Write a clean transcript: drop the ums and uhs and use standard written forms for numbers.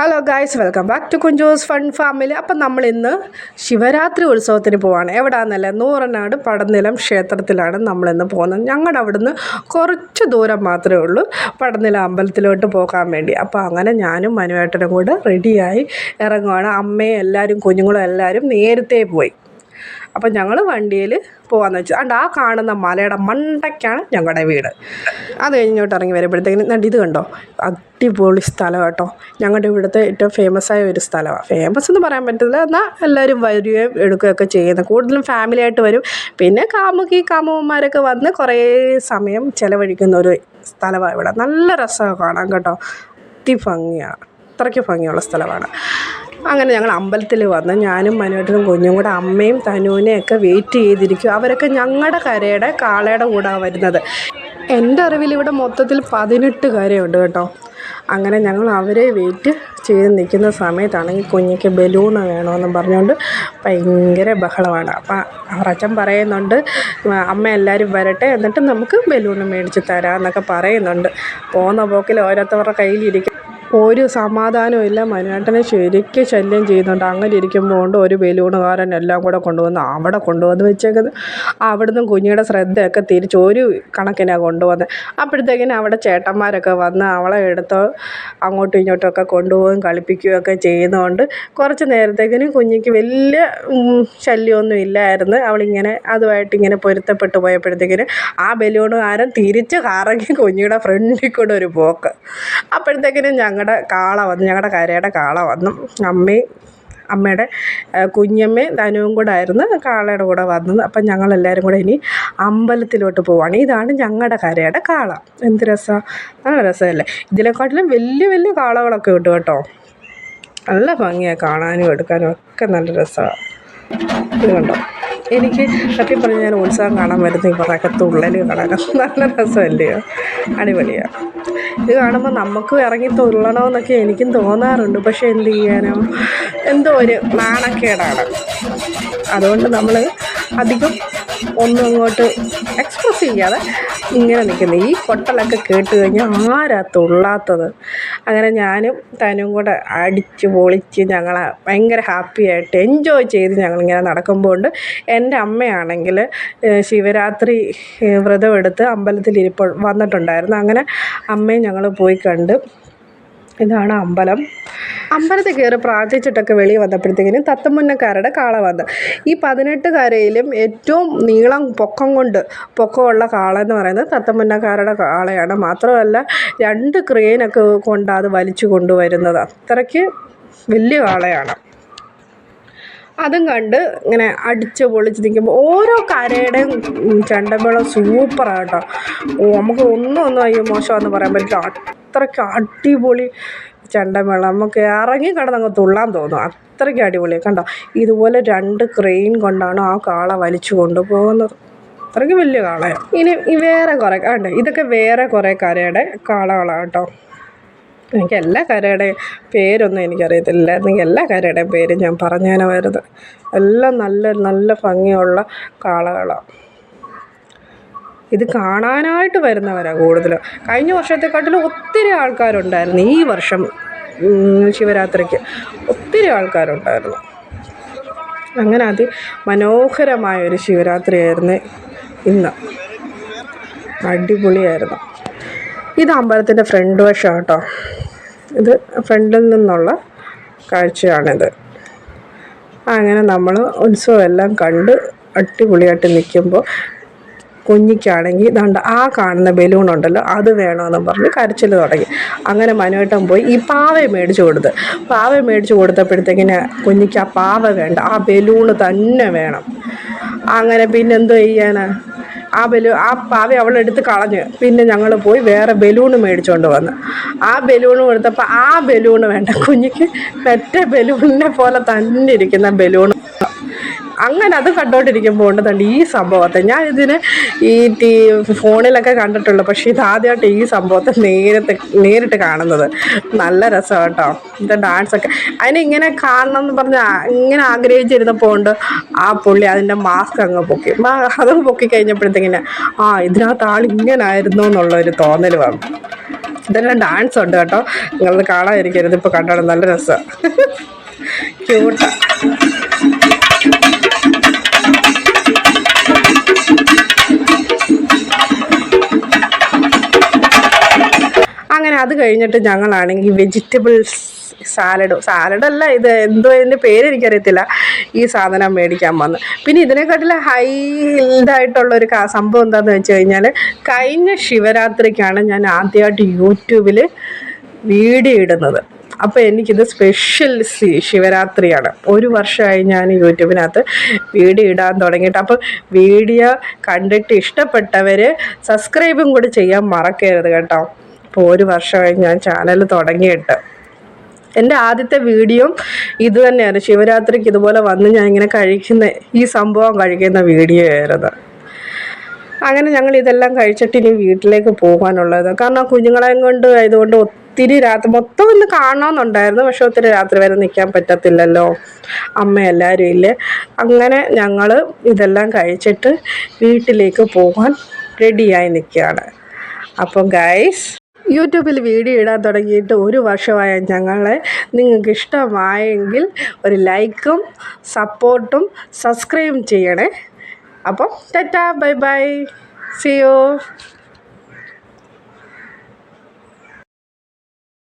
Hello guys, welcome back to Kunjoos fun family. അപ്പം നമ്മളിന്ന് ശിവരാത്രി ഉത്സവത്തിന് പോവാണ്. എവിടെയാണെന്നല്ലേ, നൂറനാട് പടനിലം ക്ഷേത്രത്തിലാണ് നമ്മളിന്ന് പോകുന്നത്. ഞങ്ങളുടെ അവിടുന്ന് കുറച്ച് ദൂരം മാത്രമേ ഉള്ളൂ പടനിലം അമ്പലത്തിലോട്ട് പോകാൻ വേണ്ടി. അപ്പോൾ അങ്ങനെ ഞാനും മനുവേട്ടനും കൂടെ റെഡിയായി ഇറങ്ങുവാണ്. അമ്മയും എല്ലാവരും കുഞ്ഞുങ്ങളും എല്ലാവരും നേരത്തെ പോയി. അപ്പം ഞങ്ങൾ വണ്ടിയിൽ പോകാമെന്ന് വെച്ചു. അതുകൊണ്ട് ആ കാണുന്ന മലയുടെ മണ്ടയ്ക്കാണ് ഞങ്ങളുടെ വീട്. അത് കഴിഞ്ഞോട്ട് ഇറങ്ങി വരുമ്പോഴത്തേക്കിനും ഇത് കണ്ടോ, അടിപൊളി സ്ഥലം കേട്ടോ. ഞങ്ങളുടെ ഇവിടുത്തെ ഏറ്റവും ഫേമസായ ഒരു സ്ഥലമാണ്. ഫേമസ് എന്ന് പറയാൻ പറ്റില്ല, എന്നാൽ എല്ലാവരും വരികയും എടുക്കുകയൊക്കെ ചെയ്യുന്നത്. കൂടുതലും ഫാമിലിയായിട്ട് വരും. പിന്നെ കാമുകന്മാരൊക്കെ വന്ന് കുറേ സമയം ചിലവഴിക്കുന്ന ഒരു സ്ഥലമാണ് ഇവിടെ. നല്ല രസമാണ് കാണാൻ കേട്ടോ. ഭംഗിയാണ്, അത്രയ്ക്ക് ഭംഗിയുള്ള സ്ഥലമാണ്. അങ്ങനെ ഞങ്ങൾ അമ്പലത്തിൽ വന്ന് ഞാനും മനുവേട്ടനും കുഞ്ഞും കൂടെ അമ്മയും തനുവിനെയൊക്കെ വെയിറ്റ് ചെയ്തിരിക്കും. അവരൊക്കെ ഞങ്ങളുടെ കരയുടെ കാളയുടെ കൂടാണ് വരുന്നത്. എൻ്റെ അറിവിൽ ഇവിടെ മൊത്തത്തിൽ 18 കരയുണ്ട് കേട്ടോ. അങ്ങനെ ഞങ്ങൾ അവരെ വെയിറ്റ് ചെയ്ത് നിൽക്കുന്ന സമയത്താണെങ്കിൽ കുഞ്ഞിക്ക് ബലൂണ് വേണമെന്ന് പറഞ്ഞുകൊണ്ട് ഭയങ്കര ബഹളമാണ്. അപ്പം അവർ അച്ഛൻ പറയുന്നുണ്ട്, അമ്മ എല്ലാവരും വരട്ടെ, എന്നിട്ട് നമുക്ക് ബലൂണ് മേടിച്ച് തരാമെന്നൊക്കെ പറയുന്നുണ്ട്. പോകുന്ന പോക്കിൽ ഓരോരുത്തവരുടെ കയ്യിലിരിക്കും. ഒരു സമാധാനവും ഇല്ല. മനുവേട്ടനെ ശരിക്കും ശല്യം ചെയ്യുന്നുണ്ട്. അങ്ങനെ ഇരിക്കുമ്പോൾ കൊണ്ട് ഒരു ബലൂണുകാരൻ എല്ലാം കൂടെ അവിടെ കൊണ്ടുവന്ന് വെച്ചേക്കുന്നത്. അവിടുന്ന് കുഞ്ഞിയുടെ ശ്രദ്ധയൊക്കെ തിരിച്ച് ഒരു കണക്കിനാണ് കൊണ്ടുവന്നത്. അപ്പോഴത്തേക്കിനും അവിടെ ചേട്ടന്മാരൊക്കെ വന്ന് അവളെ എടുത്ത് അങ്ങോട്ടും ഇങ്ങോട്ടുമൊക്കെ കൊണ്ടുപോകുകയും കളിപ്പിക്കുകയും ഒക്കെ ചെയ്യുന്നതുകൊണ്ട് കുറച്ച് നേരത്തേക്കിനും കുഞ്ഞിക്ക് വലിയ ശല്യമൊന്നും ഇല്ലായിരുന്നു. അവളിങ്ങനെ അതുമായിട്ടിങ്ങനെ പൊരുത്തപ്പെട്ട് പോയപ്പോഴത്തേക്കിനും ആ ബലൂണുകാരൻ തിരിച്ച് കറങ്ങി കുഞ്ഞിയുടെ ഫ്രണ്ടിൽ കൂടെ ഒരു പോക്ക്. അപ്പോഴത്തേക്കിനും ഞങ്ങളുടെ കരയുടെ കാള വന്നു. അമ്മയുടെ കുഞ്ഞമ്മയും ധനുവും കൂടെ ആയിരുന്നു കാളയുടെ കൂടെ വന്നത്. അപ്പം ഞങ്ങളെല്ലാവരും കൂടെ ഇനി അമ്പലത്തിലോട്ട് പോവുകയാണ്. ഇതാണ് ഞങ്ങളുടെ കരയുടെ കാള. എന്ത് രസമാണ്, നല്ല രസമല്ലേ. ഇതിനെക്കാട്ടിലും വലിയ വലിയ കാളകളൊക്കെ ഉണ്ട് കേട്ടോ. നല്ല ഭംഗിയാണ് കാണാനും എടുക്കാനും ഒക്കെ, നല്ല രസമാണ്. ഇത് കണ്ടോ, എനിക്ക് സത്യം പറഞ്ഞാൽ ഞാൻ ഉത്സവം കാണാൻ വരുന്ന കുറേയൊക്കെ തുള്ളൽ കാണാൻ നല്ല രസമല്ലയോ, അടിപൊളിയാണ്. ഇത് കാണുമ്പോൾ നമുക്കും ഇറങ്ങി തുള്ളണമെന്നൊക്കെ എനിക്കും തോന്നാറുണ്ട്. പക്ഷേ എന്ത് ചെയ്യാനോ, എന്തോ ഒരു നാണക്കേടാണ്. അതുകൊണ്ട് നമ്മൾ അധികം ഒന്നും അങ്ങോട്ട് എക്സ്പ്രസ് ചെയ്യാതെ ഇങ്ങനെ നിൽക്കുന്നത്. ഈ കൊട്ടലൊക്കെ കേട്ട് കഴിഞ്ഞാൽ ആരാ തുള്ളാത്തത്. അങ്ങനെ ഞാനും തനും കൂടെ അടിച്ച് പൊളിച്ച് ഞങ്ങൾ ഭയങ്കര ഹാപ്പിയായിട്ട് എൻജോയ് ചെയ്ത് ഞങ്ങളിങ്ങനെ നടക്കുമ്പോൾ ഉണ്ട്. എൻ്റെ അമ്മയാണെങ്കിൽ ശിവരാത്രി വ്രതമെടുത്ത് അമ്പലത്തിൽ വന്നിട്ടുണ്ടായിരുന്നു. അങ്ങനെ അമ്മയും ഞങ്ങൾ പോയി കണ്ട്. ഇതാണ് അമ്പലത്തിൽ കയറി പ്രാർത്ഥിച്ചിട്ടൊക്കെ വെളിയിൽ വന്നപ്പോഴത്തേക്കിനും തത്തമുന്നക്കാരുടെ കാള വന്ന്. ഈ 18 കരയിലും ഏറ്റവും നീളം പൊക്കമുള്ള കാള എന്ന് പറയുന്നത് തത്തമുന്നക്കാരുടെ കാളയാണ്. മാത്രമല്ല 2 ക്രെയിനൊക്കെ കൊണ്ട് അത് വലിച്ചു കൊണ്ടുവരുന്നത്. അത്രയ്ക്ക് വലിയ കാളയാണ്. അതും കണ്ട് ഇങ്ങനെ അടിച്ച് പൊളിച്ച് നിൽക്കുമ്പോൾ ഓരോ കരയുടെയും ചെണ്ടമേളം സൂപ്പറാണ് കേട്ടോ. നമുക്ക് ഒന്നും അയ്യോ മോശമാണെന്ന് പറയാൻ പറ്റില്ല. അത്രയ്ക്ക് അടിപൊളി ചെണ്ടമേളം, നമുക്ക് ഇറങ്ങി കിടന്നങ്ങ് തുള്ളാൻ തോന്നും. അത്രയ്ക്ക് അടിപൊളിയാണ് കണ്ടോ. ഇതുപോലെ 2 ക്രെയിൻ കൊണ്ടാണ് ആ കാള വലിച്ചു കൊണ്ടുപോകുന്നത്. അത്രയ്ക്ക് വലിയ കാളയാണ്. ഇനി വേറെ കുറേ കണ്ടോ, ഇതൊക്കെ വേറെ കുറേ കരയുടെ കാളകളാണ് കേട്ടോ. എനിക്ക് എല്ലാ കരയുടെയും പേരൊന്നും എനിക്കറിയത്തില്ല. എന്നെങ്കിൽ എല്ലാ കരയുടെയും പേര് ഞാൻ പറഞ്ഞേനെ വരുന്നത്. എല്ലാം നല്ല നല്ല ഭംഗിയുള്ള കാളകളാണ്. ഇത് കാണാനായിട്ട് വരുന്നവരാണ് കൂടുതലും. കഴിഞ്ഞ വർഷത്തെക്കാട്ടിലും ഒത്തിരി ആൾക്കാരുണ്ടായിരുന്നു. ഈ വർഷം ശിവരാത്രിക്ക് ഒത്തിരി ആൾക്കാരുണ്ടായിരുന്നു. അങ്ങനെ മനോഹരമായൊരു ശിവരാത്രിയായിരുന്നു ഇന്ന്. അടിപൊളിയായിരുന്നു. ഇത് അമ്പലത്തിൻ്റെ ഫ്രണ്ട് വശം കേട്ടോ. ഇത് ഫ്രണ്ടിൽ നിന്നുള്ള കാഴ്ചയാണിത്. അങ്ങനെ നമ്മൾ ഉത്സവം എല്ലാം കണ്ട് അടിപൊളിയായിട്ട് നിൽക്കുമ്പോൾ കുഞ്ഞിക്കാണെങ്കിൽ ഇതാണ്ട് ആ കാണുന്ന ബലൂണുണ്ടല്ലോ അത് വേണമെന്ന് പറഞ്ഞ് കരച്ചിൽ തുടങ്ങി. അങ്ങനെ മനുവേട്ടൻ പോയി ഈ പാവയെ മേടിച്ച് കൊടുത്തപ്പോഴത്തേക്കിന് കുഞ്ഞിക്ക് ആ പാവ വേണ്ട, ആ ബലൂണ് തന്നെ വേണം. അങ്ങനെ പിന്നെ എന്തോ ചെയ്യാനാ, ആ പാവ അവളെടുത്ത് കളഞ്ഞ്. പിന്നെ ഞങ്ങൾ പോയി വേറെ ബലൂണ് മേടിച്ചുകൊണ്ട് വന്ന് ആ ബലൂണ് കൊടുത്തപ്പോൾ ആ ബലൂണ് വേണ്ട, കുഞ്ഞിക്ക് മറ്റേ ബലൂണിനെ പോലെ തന്നെ ഇരിക്കുന്ന ബലൂണ്. അങ്ങനെ അത് കണ്ടോണ്ടിരിക്കുമ്പോൾ ഉണ്ട് ഈ സംഭവത്തെ ഞാൻ ഫോണിലൊക്കെ കണ്ടിട്ടുള്ളൂ. പക്ഷേ ഇതാദ്യമായിട്ട് ഈ സംഭവത്തെ നേരിട്ട് കാണുന്നത്. നല്ല രസം കേട്ടോ. ഇത് ഡാൻസൊക്കെ അതിനിങ്ങനെ കാണണം എന്ന് പറഞ്ഞാൽ ഇങ്ങനെ ആഗ്രഹിച്ചിരുന്നപ്പോൾ ഉണ്ട് ആ പുള്ളി അതിൻ്റെ മാസ്ക് അങ്ങ് പൊക്കി കഴിഞ്ഞപ്പോഴത്തേക്കിന് ഇതിനകത്ത് ആളിങ്ങനായിരുന്നു എന്നുള്ളൊരു തോന്നൽ വന്നു. ഇതെല്ലാം ഡാൻസ് ഉണ്ട് കേട്ടോ, നിങ്ങളത് കാണാതിരിക്കരുത്, ഇപ്പോൾ കണ്ടാണ് നല്ല രസമാണ്, ക്യൂട്ടാണ്. അങ്ങനെ അത് കഴിഞ്ഞിട്ട് ഞങ്ങളാണെങ്കിൽ വെജിറ്റബിൾസ് സാലഡല്ല, ഇത് എന്തോ ഇതിൻ്റെ പേര് എനിക്കറിയത്തില്ല, ഈ സാധനം മേടിക്കാൻ വന്ന്. പിന്നെ ഇതിനെക്കാട്ടിലും ഇതായിട്ടുള്ളൊരു സംഭവം എന്താണെന്ന് വെച്ച് കഴിഞ്ഞാൽ, കഴിഞ്ഞ ശിവരാത്രിക്കാണ് ഞാൻ ആദ്യമായിട്ട് യൂട്യൂബിൽ വീഡിയോ ഇടുന്നത്. അപ്പോൾ എനിക്കിത് സ്പെഷ്യൽ ശിവരാത്രിയാണ്. 1 വർഷമായി ഞാൻ യൂട്യൂബിനകത്ത് വീഡിയോ ഇടാൻ തുടങ്ങിയിട്ട്. അപ്പോൾ വീഡിയോ കണ്ടിട്ട് ഇഷ്ടപ്പെട്ടവർ സബ്സ്ക്രൈബും കൂടി ചെയ്യാൻ മറക്കരുത് കേട്ടോ. ഇപ്പോൾ 1 വർഷമായി ഞാൻ ചാനൽ തുടങ്ങിയിട്ട്. എൻ്റെ ആദ്യത്തെ വീഡിയോ ഇത് തന്നെയാണ്, ശിവരാത്രിക്ക് ഇതുപോലെ വന്ന് ഞാൻ ഇങ്ങനെ ഈ സംഭവം കഴിക്കുന്ന വീഡിയോ ആയിരുന്നു. അങ്ങനെ ഞങ്ങൾ ഇതെല്ലാം കഴിച്ചിട്ട് ഇനി വീട്ടിലേക്ക് പോകാനുള്ളത്. കാരണം കുഞ്ഞുങ്ങളെയും കൊണ്ട് ആയതുകൊണ്ട് ഒത്തിരി രാത്രി മൊത്തം ഒന്ന് കാണണമെന്നുണ്ടായിരുന്നു, പക്ഷെ ഒത്തിരി രാത്രി വരെ നിൽക്കാൻ പറ്റത്തില്ലല്ലോ, അമ്മ എല്ലാവരും ഇല്ലേ. അങ്ങനെ ഞങ്ങൾ ഇതെല്ലാം കഴിച്ചിട്ട് വീട്ടിലേക്ക് പോകാൻ റെഡിയായി നിൽക്കുകയാണ്. അപ്പം ഗൈസ്, യൂട്യൂബിൽ വീഡിയോ ഇടാൻ തുടങ്ങിയിട്ട് 1 വർഷമായ ഞങ്ങളെ നിങ്ങൾക്ക് ഇഷ്ടമായെങ്കിൽ ഒരു ലൈക്കും സപ്പോർട്ടും സബ്സ്ക്രൈബും ചെയ്യണേ. അപ്പം tata, bye bye, see U.